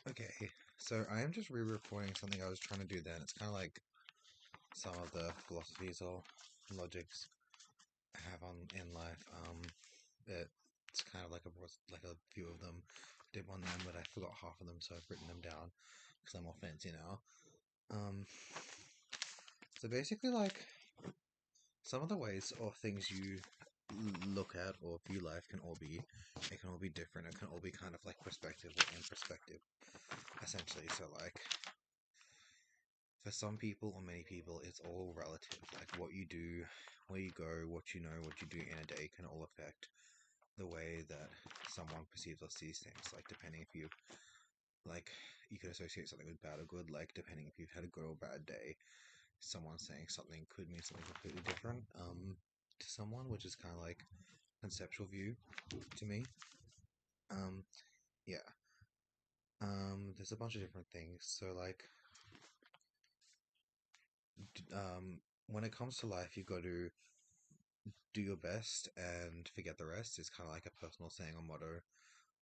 Okay, so I am just re-reporting something I was trying to do then. It's kind of like some of the philosophies or logics I have on in life. It's kind of like a few of them. Did one then, but I forgot half of them, so I've written them down because I'm all fancy now. Um, so basically, like some of the ways or things you look at or view life it can all be different. It can all be kind of like perspective or in perspective, essentially. So like for some people or many people, it's all relative. Like what you do, where you go, what you know, what you do in a day can all affect the way that someone perceives or sees things. Like depending if you like, you could associate something with bad or good. Like depending if you've had a good or bad day, someone saying something could mean something completely different. To someone, which is kind of like conceptual view to me. Um, yeah. There's a bunch of different things. So like, when it comes to life, you got to do your best and forget the rest is kind of like a personal saying or motto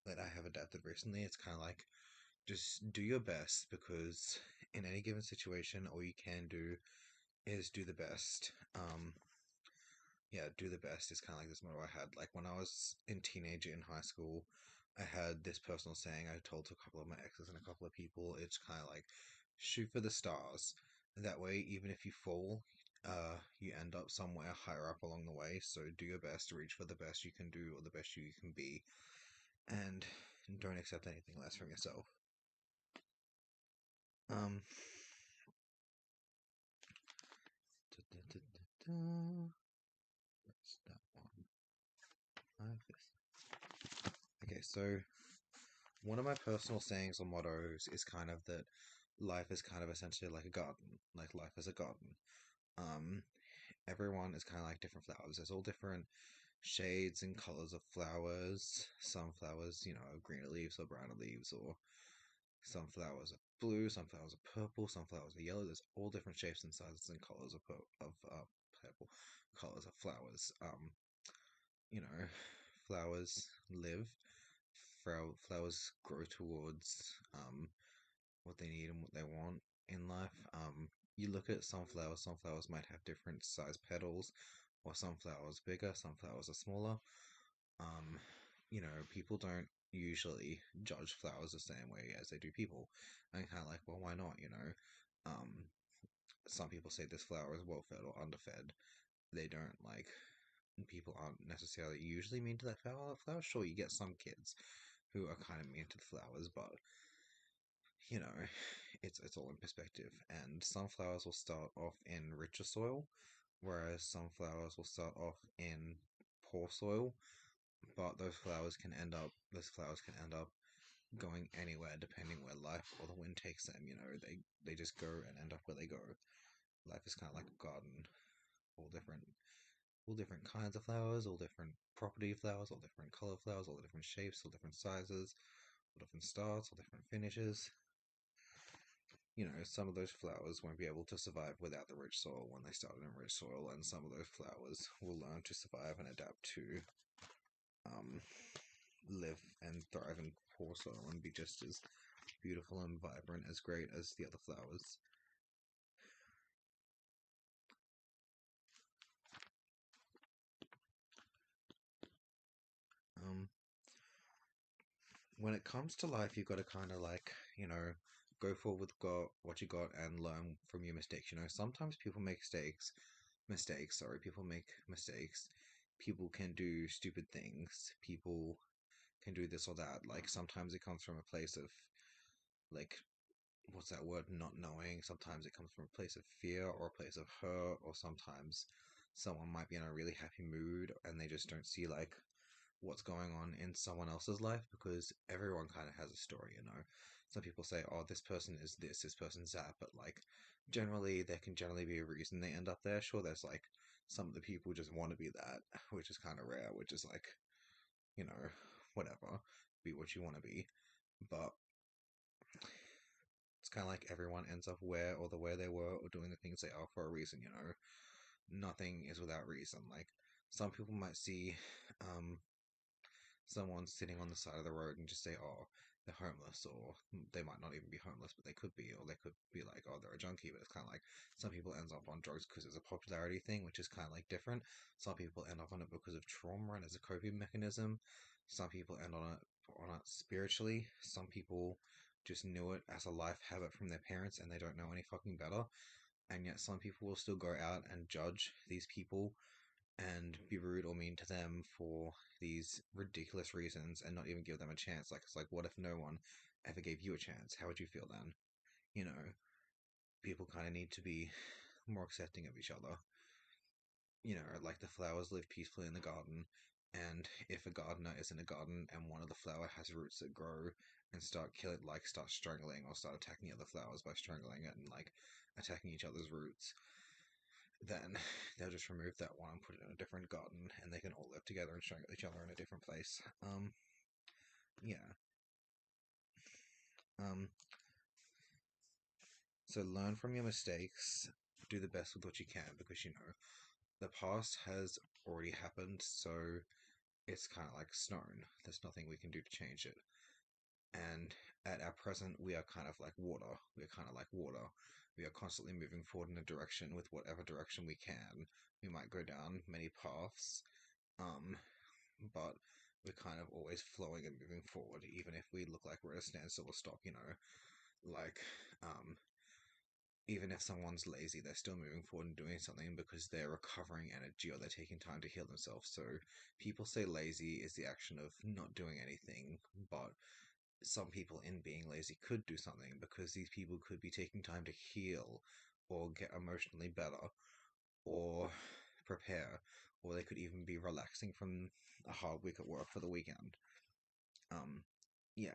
that I have adapted recently. It's kind of like just do your best because in any given situation, all you can do is do the best. Yeah, do the best is kind of like this motto I had. Like when I was in teenager in high school, I had this personal saying I told to a couple of my exes and a couple of people. It's kind of like shoot for the stars. That way, even if you fall, you end up somewhere higher up along the way. So do your best, reach for the best you can do or the best you can be, and don't accept anything less from yourself. Um, What's that one? Okay, so one of my personal sayings or mottos is kind of that life is kind of essentially like a garden. Like life is a garden. Um, Everyone is kind of like different flowers. There's all different shades and colors of flowers. Some flowers, greener leaves or browner leaves, or some flowers are blue, some flowers are purple, some flowers are yellow. There's all different shapes and sizes and colors of purple colors of flowers. Flowers live. Flowers grow towards what they need and what they want in life. You look at some flowers might have different size petals, or some flowers bigger, some flowers are smaller. Um, People don't usually judge flowers the same way as they do people. And kind of like, well, why not? Some people say this flower is well fed or underfed. They don't like people aren't necessarily usually mean to that flower. Sure, you get some kids who are kind of mean to the flowers, but you know, it's all in perspective. And some flowers will start off in richer soil, whereas some flowers will start off in poor soil. But those flowers can end up going anywhere depending where life or the wind takes them. They just go and end up where they go. Life is kind of like a garden, all different all different kinds of flowers, all different property flowers, all different color flowers, all different shapes, all different sizes, all different starts, all different finishes. Some of those flowers won't be able to survive without the rich soil when they started in rich soil, and some of those flowers will learn to survive and adapt to um, live and thrive in poor soil and be just as beautiful and vibrant as great as the other flowers. Um, when it comes to life, you've got to kind of like, go forward with what you got and learn from your mistakes. Sometimes people make mistakes, sorry, people make mistakes. People can do stupid things. People can do this or that. Like sometimes it comes from a place of like what's that word? Not knowing. Sometimes it comes from a place of fear or a place of hurt, or sometimes someone might be in a really happy mood and they just don't see like what's going on in someone else's life because everyone kind of has a story. Some people say, oh, this person is this person's that, but like there can generally be a reason they end up there. Sure, there's like some of the people just want to be that, which is kind of rare, which is like, you know, whatever, be what you want to be. But it's kind of like everyone ends up where or the way they were or doing the things they are for a reason. Nothing is without reason. Like some people might see um someone sitting on the side of the road and just say, oh, they're homeless, or they might not even be homeless, but they could be, or they could be like, oh, they're a junkie. But it's kind of like some people end up on drugs because it's a popularity thing, which is kind of like different. Some people end up on it because of trauma and as a coping mechanism. Some people end on it spiritually. Some people just knew it as a life habit from their parents and they don't know any fucking better. And yet some people will still go out and judge these people and be rude or mean to them for these ridiculous reasons and not even give them a chance. Like, it's like, what if no one ever gave you a chance? How would you feel then? You know, people kind of need to be more accepting of each other. You know, like the flowers live peacefully in the garden, and if a gardener is in a garden and one of the flower has roots that grow and start strangling or start attacking other flowers by strangling it and like attacking each other's roots, then they'll just remove that one and put it in a different garden, and they can all live together and strangle each other in a different place. Yeah. Um, so learn from your mistakes, do the best with what you can, because you know the past has already happened, so it's kind of like stone. There's nothing we can do to change it. And at our present, we are kind of like water. We are kind of like water. We are constantly moving forward in a direction with whatever direction we can. We might go down many paths, um, but we're kind of always flowing and moving forward, even if we look like we're at a standstill or stop, you know. Like, um, even if someone's lazy, they're still moving forward and doing something because they're recovering energy or they're taking time to heal themselves. So people say lazy is the action of not doing anything, but some people in being lazy could do something because these people could be taking time to heal or get emotionally better or prepare, or they could even be relaxing from a hard week at work for the weekend. Um, yeah.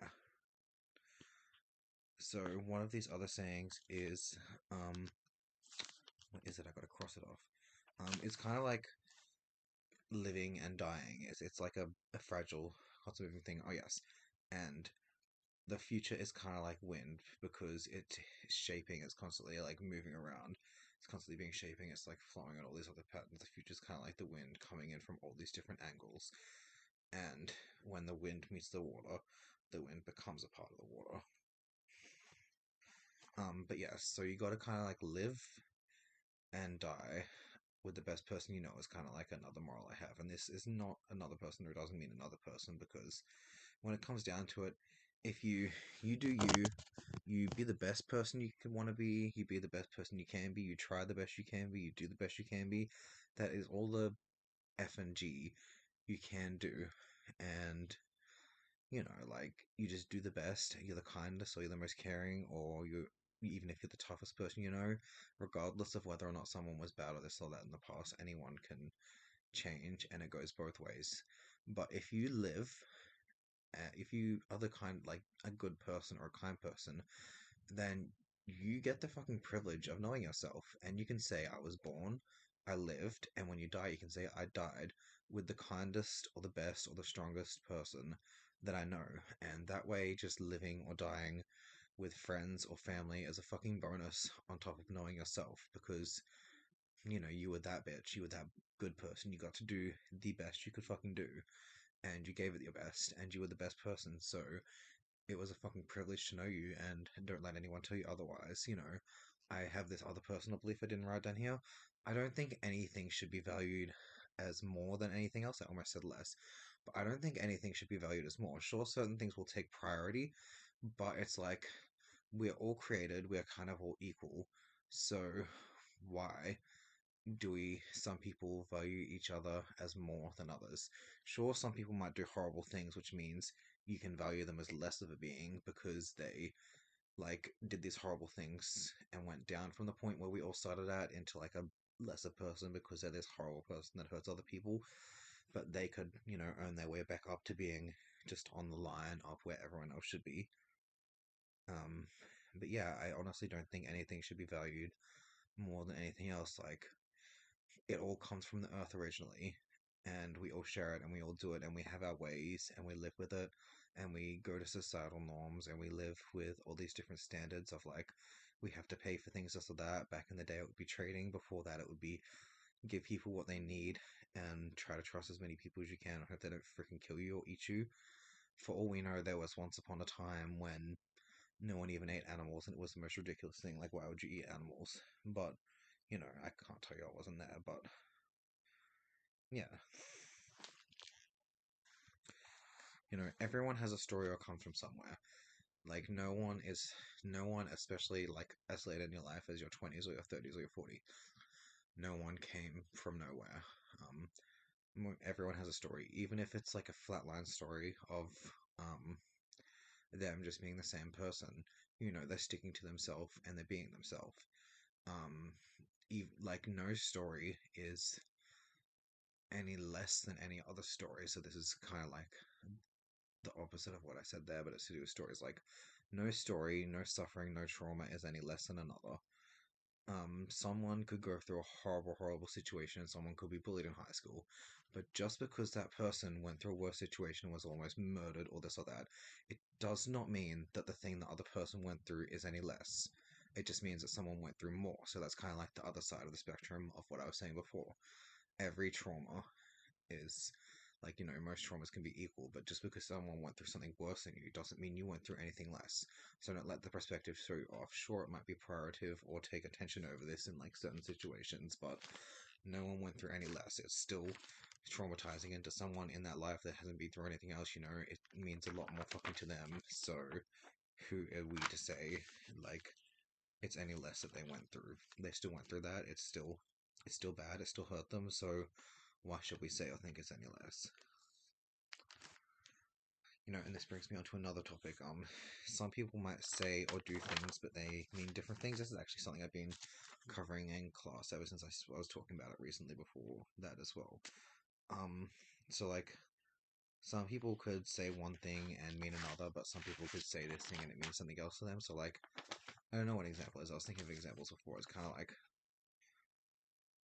So one of these other sayings is, what is it? I gotta cross it off. It's kind of like living and dying. It's like a fragile, constant moving thing. Oh yes, and the future is kind of like wind because it's shaping. It's constantly like moving around. It's constantly being shaping. It's like flowing on all these other patterns. The future is kind of like the wind coming in from all these different angles. And when the wind meets the wind becomes a part of the water. But yes, so you got to kind of like live and die with the best person you know is kind of like another moral I have. And this is not another person who doesn't mean another person because when it comes down to it, if you do you be the best person you can want to be, you be the best person you can be, you try the best you can be, you do the best you can be. That is all the F and G you can do. And you know, like you just do the best. You're the kindest, or you're the most caring, or you even if you're the toughest person you know, regardless of whether or not someone was bad or this or that in the past, anyone can change, and it goes both ways. But if you are the kind like a good person or a kind person, then you get the fucking privilege of knowing yourself, and you can say I was born, I lived, and when you die, you can say I died with the kindest or the best or the strongest person that I know, and that way, just living or dying with friends or family is a fucking bonus on top of knowing yourself because you know you were that bitch, you were that good person, you got to do the best you could fucking do, and you gave it your best, and you were the best person, so it was a fucking privilege to know you, and don't let anyone tell you otherwise. You know, I have this other personal belief I didn't write down here. I don't think anything should be valued as more than anything else. I almost said less, but I don't think anything should be valued as more. Sure, certain things will take priority, but it's like we're all created, we're kind of all equal. So why do some people value each other as more than others? Sure, some people might do horrible things, which means you can value them as less of a being because they like did these horrible things and went down from the point where we all started at into like a lesser person because they're this horrible person that hurts other people. But they could, you know, earn their way back up to being just on the line of where everyone else should be. Um, but yeah, I honestly don't think anything should be valued more than anything else. Like it all comes from the earth originally, and we all share it and we all do it and we have our ways and we live with it and we go to societal norms and we live with all these different standards of like we have to pay for things this or that. Back in the day it would be trading, before that it would be give people what they need and try to trust as many people as you can. I hope they don't freaking kill you or eat you. For all we know, there was once upon a time when no one even ate animals, and it was the most ridiculous thing. Like, why would you eat animals? But, I can't tell you I wasn't there, but yeah. Everyone has a story or comes from somewhere. Like, no one, especially like as late in your life as your 20s or your 30s or your 40s, no one came from nowhere. Everyone has a story, even if it's like a flatline story of um, them just being the same person. They're sticking to themselves and they're being themselves. Um, like, no story is any less than any other story. So this is kind of like the opposite of what I said there, but it's to do with stories. Like, no story, no suffering, no trauma is any less than another. Someone could go through a horrible, horrible situation, and someone could be bullied in high school. But just because that person went through a worse situation, was almost murdered, or this or that, it does not mean that the thing the other person went through is any less. It just means that someone went through more. So that's kind of like the other side of the spectrum of what I was saying before. Every trauma is like, most traumas can be equal, but just because someone went through something worse than you doesn't mean you went through anything less. So don't let the perspective throw you off. Sure, it might be prioritive or take attention over this in like certain situations, but no one went through any less. It's still traumatizing, and to someone in that life that hasn't been through anything else, it means a lot more fucking to them. So who are we to say like it's any less that they went through? They still went through that. It's still bad. It still hurt them. So why should we say or think it's any less? And this brings me on to another topic. Some people might say or do things, but they mean different things. This is actually something I've been covering in class ever since I was talking about it recently before that as well. Um, so like, some people could say one thing and mean another, but some people could say this thing and it means something else to them. So like, I don't know what an example is. I was thinking of examples before. It's kind of like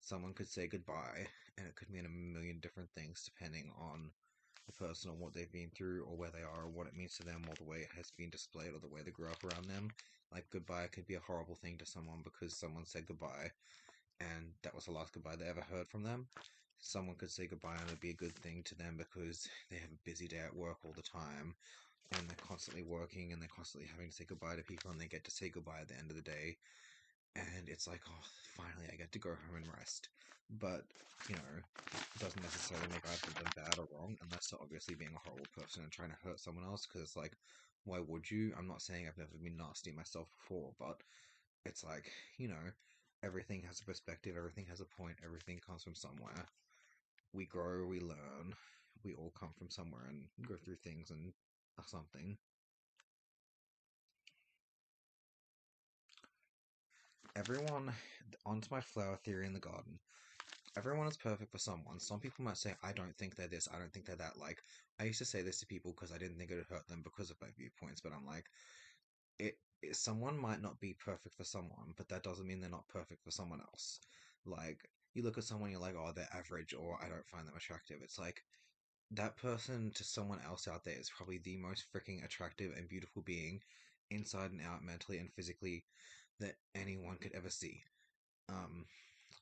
someone could say goodbye, and it could mean a million different things depending on the person or what they've been through or where they are or what it means to them or the way it has been displayed or the way they grew up around them. Like, goodbye could be a horrible thing to someone because someone said goodbye and that was the last goodbye they ever heard from them. Someone could say goodbye and it'd be a good thing to them because they have a busy day at work all the time and they're constantly working and they're constantly having to say goodbye to people, and they get to say goodbye at the end of the day and it's like, oh, finally I get to go home and rest. But, it doesn't necessarily make either of them bad or wrong, unless they're obviously being a horrible person and trying to hurt someone else, because it's like, why would you? I'm not saying I've never been nasty myself before, but it's like, everything has a perspective, everything has a point, everything comes from somewhere. We grow, we learn, we all come from somewhere and go through things and something. Everyone, onto my flower theory in the garden. Everyone is perfect for someone. Some people might say, I don't think they're this, I don't think they're that. Like, I used to say this to people because I didn't think it would hurt them because of my viewpoints, but I'm like, someone might not be perfect for someone, but that doesn't mean they're not perfect for someone else. Like, you look at someone, you're like, oh, they're average, or I don't find them attractive. It's like, that person to someone else out there is probably the most freaking attractive and beautiful being, inside and out, mentally and physically, that anyone could ever see. Um,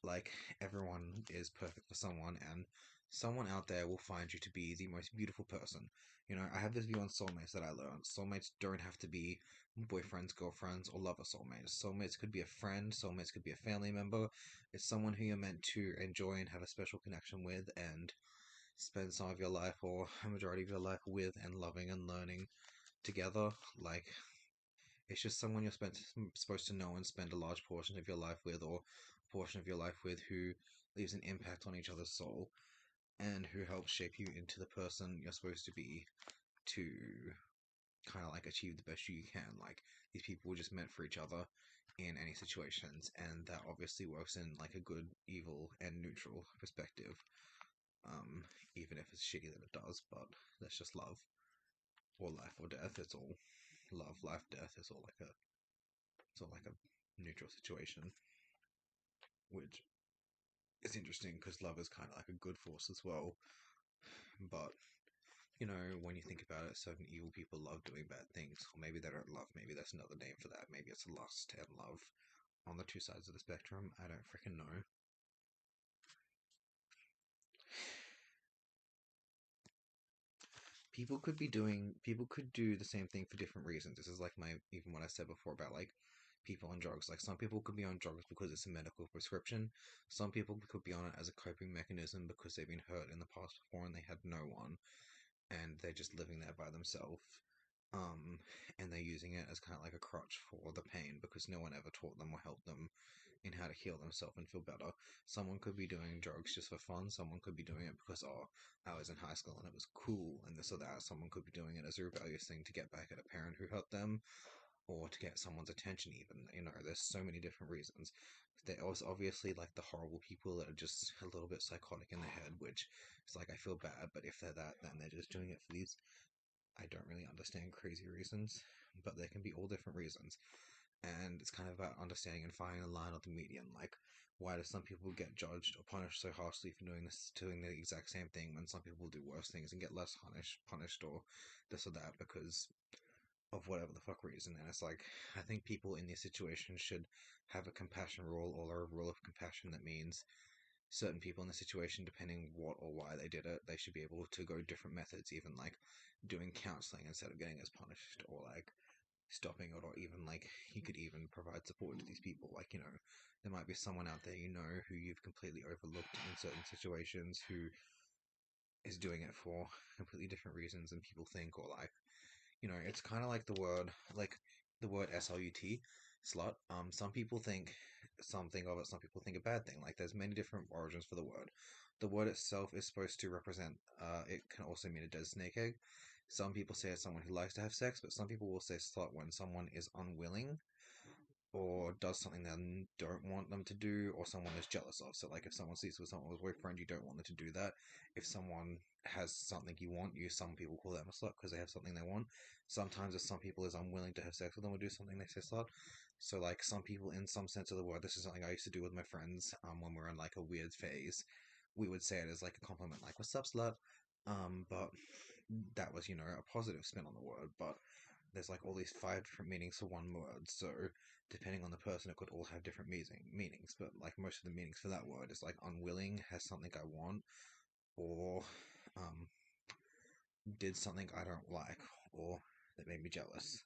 like, everyone is perfect for someone, and someone out there will find you to be the most beautiful person. I have this view on soulmates that I learned. Soulmates don't have to be boyfriends, girlfriends, or lover soulmates. Soulmates could be a friend, soulmates could be a family member. It's someone who you're meant to enjoy and have a special connection with and spend some of your life or a majority of your life with and loving and learning together. Like, it's just someone supposed to know and spend a large portion of your life with, or a portion of your life with, who leaves an impact on each other's soul and who helps shape you into the person you're supposed to be to kind of like achieve the best you can. Like, these people were just meant for each other in any situations, and that obviously works in like a good, evil, and neutral perspective. Um, Even if it's shitty that it does, but that's just love or life or death. It's all love, life, death. It's all like a neutral situation, which is interesting because love is kind of like a good force as well. But when you think about it, certain evil people love doing bad things, or maybe they don't love. Maybe that's another name for that. Maybe it's lust and love on the two sides of the spectrum. I don't freaking know. people could do the same thing for different reasons. This is like my even what I said before about like people on drugs. Like some people could be on drugs because it's a medical prescription. Some people could be on it as a coping mechanism because they've been hurt in the past before and they had no one and they're just living there by themselves. Um, and they're using it as kind of like a crutch for the pain because no one ever taught them or helped them in how to heal themselves and feel better. Someone could be doing drugs just for fun. Someone could be doing it because, oh, I was in high school and it was cool and this or that. Someone could be doing it as a rebellious thing to get back at a parent who hurt them or to get someone's attention even. You know, there's so many different reasons. There was obviously like the horrible people that are just a little bit psychotic in the head, which is like I feel bad, but if they're that, then they're just doing it for these I don't really understand crazy reasons, but there can be all different reasons. And it's kind of about understanding and finding a line of the median. Like, why do some people get judged or punished so harshly for doing the exact same thing when some people do worse things and get less punished or this or that because of whatever the fuck reason? And it's like, I think people in these situations should have a compassion rule or a rule of compassion that means certain people in the situation, depending what or why they did it, they should be able to go different methods, even like doing counseling instead of getting as punished, or like stopping it, or even like you could even provide support to these people. Like, you know, there might be someone out there you know who you've completely overlooked in certain situations who is doing it for completely different reasons than people think, or like, you know, it's kind of like the word slut, slut. Some people think something of it, some people think a bad thing. Like, there's many different origins for the word. The word itself is supposed to represent, it can also mean a dead snake egg. Some people say it's someone who likes to have sex, but some people will say slut when someone is unwilling or does something they don't want them to do, or someone is jealous of. So, like, if someone sleeps with someone's boyfriend, you don't want them to do that. If someone has something you want, some people call them a slut because they have something they want. Sometimes, if some people is unwilling to have sex with them or do something, they say slut. So, like, some people, in some sense of the word, this is something I used to do with my friends. When we were in like a weird phase, we would say it as like a compliment, like "What's up, slut?" But that was, you know, a positive spin on the word. But there's like all these five different meanings for one word, so depending on the person, it could all have different meanings. But like most of the meanings for that word is like unwilling, has something I want, or um, did something I don't like, or that made me jealous.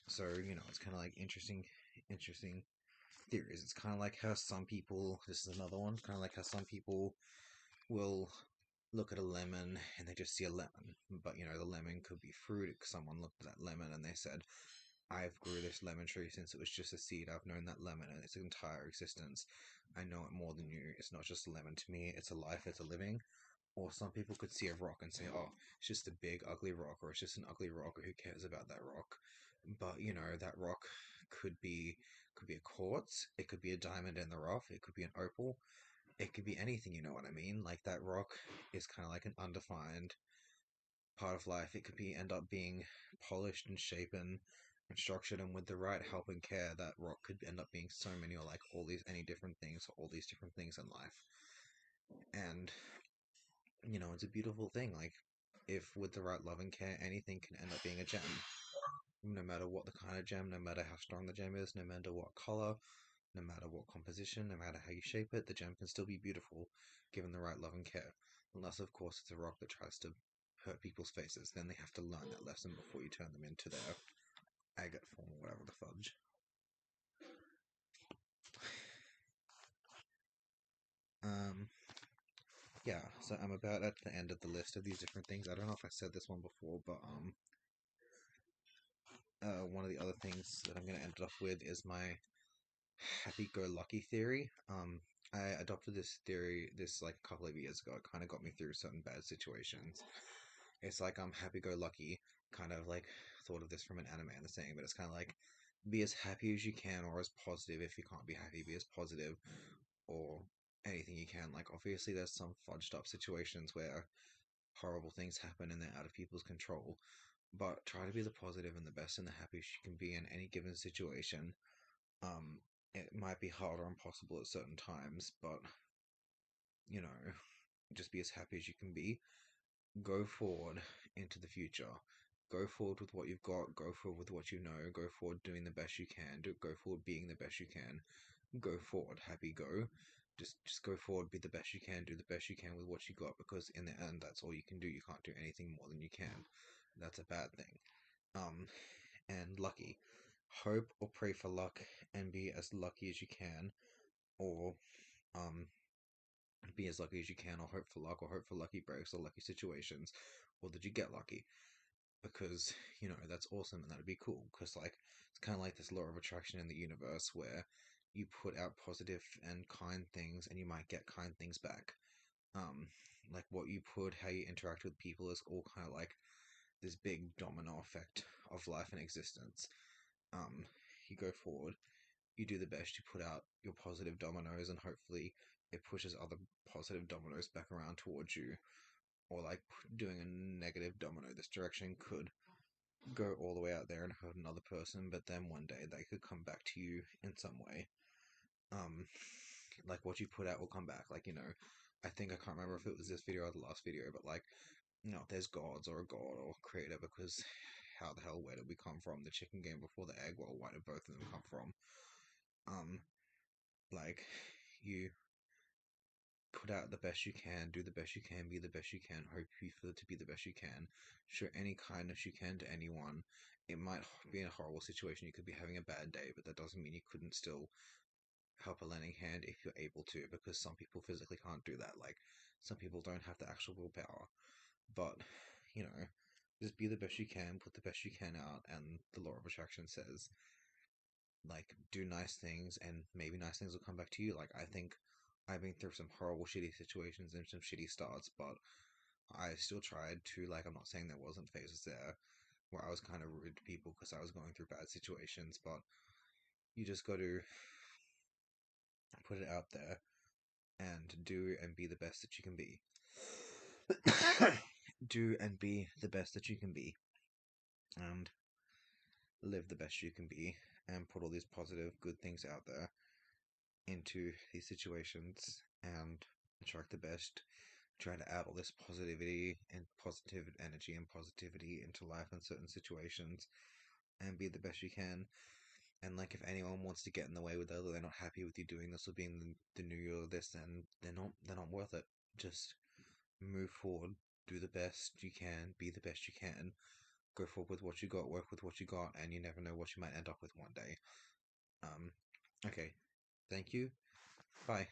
So, you know, it's kind of like interesting theories. It's kind of like how some people, this is another one, kind of like how some people will look at a lemon and they just see a lemon. But, you know, the lemon could be fruit. Someone looked at that lemon and they said, I've grew this lemon tree since it was just a seed. I've known that lemon in its entire existence. I know it more than you. It's not just a lemon to me. It's a life. It's a living. Or some people could see a rock and say, "Oh, it's just a big ugly rock," or "It's just an ugly rock." Or who cares about that rock? But you know, that rock could be a quartz. It could be a diamond in the rough. It could be an opal. It could be anything. You know what I mean? Like that rock is kind of like an undefined part of life. It could be end up being polished and shapen and structured, and with the right help and care, that rock could end up being so many, or like all these any different things, all these different things in life. And you know, it's a beautiful thing. Like, if with the right love and care, anything can end up being a gem. No matter what the kind of gem, no matter how strong the gem is, no matter what color, no matter what composition, no matter how you shape it, the gem can still be beautiful given the right love and care. Unless, of course, it's a rock that tries to hurt people's faces. Then they have to learn that lesson before you turn them into their agate form or whatever the fudge. Um, yeah, so I'm about at the end of the list of these different things. I don't know if I said this one before, but one of the other things that I'm going to end up with is my happy-go-lucky theory. I adopted this theory like a couple of years ago. It kind of got me through certain bad situations. It's like I'm happy-go-lucky, kind of like thought of this from an anime and the saying, but it's kind of like be as happy as you can or as positive. If you can't be happy, be as positive or anything you can. Like, obviously there's some fudged up situations where horrible things happen and they're out of people's control, but try to be the positive and the best and the happiest you can be in any given situation. um it might be hard or impossible at certain times, but you know, just be as happy as you can be. Go forward into the future. Go forward with what you've got. Go forward with what you know. Go forward doing the best you can. Go forward being the best you can. Go forward. Happy go. just go forward, be the best you can, do the best you can with what you got, because in the end, that's all you can do. You can't do anything more than you can. That's a bad thing. Um, and lucky. Hope or pray for luck and be as lucky as you can, or um, be as lucky as you can, or hope for luck, or hope for lucky breaks or lucky situations, or did you get lucky? Because that's awesome and that'd be cool. Because it's kind of like this law of attraction in the universe where you put out positive and kind things, and you might get kind things back. Um, like what you put, how you interact with people is all kind of like this big domino effect of life and existence. Um, you go forward, you do the best, you put out your positive dominoes, and hopefully it pushes other positive dominoes back around towards you. Or like doing a negative domino this direction could go all the way out there and hurt another person, but then one day they could come back to you in some way. Um, like what you put out will come back. I think I can't remember if it was this video or the last video, but there's gods or a god or creator, because how the hell, where did we come from? The chicken game before the egg? Well, where did both of them come from? Um, like you put out the best you can, do the best you can, be the best you can, hope you for to be the best you can, show any kindness you can to anyone. It might be in a horrible situation, you could be having a bad day, but that doesn't mean you couldn't still help a lending hand if you're able to, because some people physically can't do that. Like, some people don't have the actual willpower. But, you know, just be the best you can, put the best you can out, and the law of attraction says, do nice things, and maybe nice things will come back to you. I think I've been through some horrible, shitty situations and some shitty starts, but I still tried to, I'm not saying there wasn't phases there where I was kind of rude to people because I was going through bad situations, but you just got to put it out there and do and be the best that you can be. Do and be the best that you can be, and live the best you can be, and put all these positive, good things out there into these situations, and attract the best. Try to add all this positivity and positive energy and positivity into life in certain situations, and be the best you can. And if anyone wants to get in the way with that, or they're not happy with you doing this or being the new you or this, then they're not worth it. Just move forward, do the best you can, be the best you can, go forward with what you got, work with what you got, and you never know what you might end up with one day. Okay, thank you. Bye.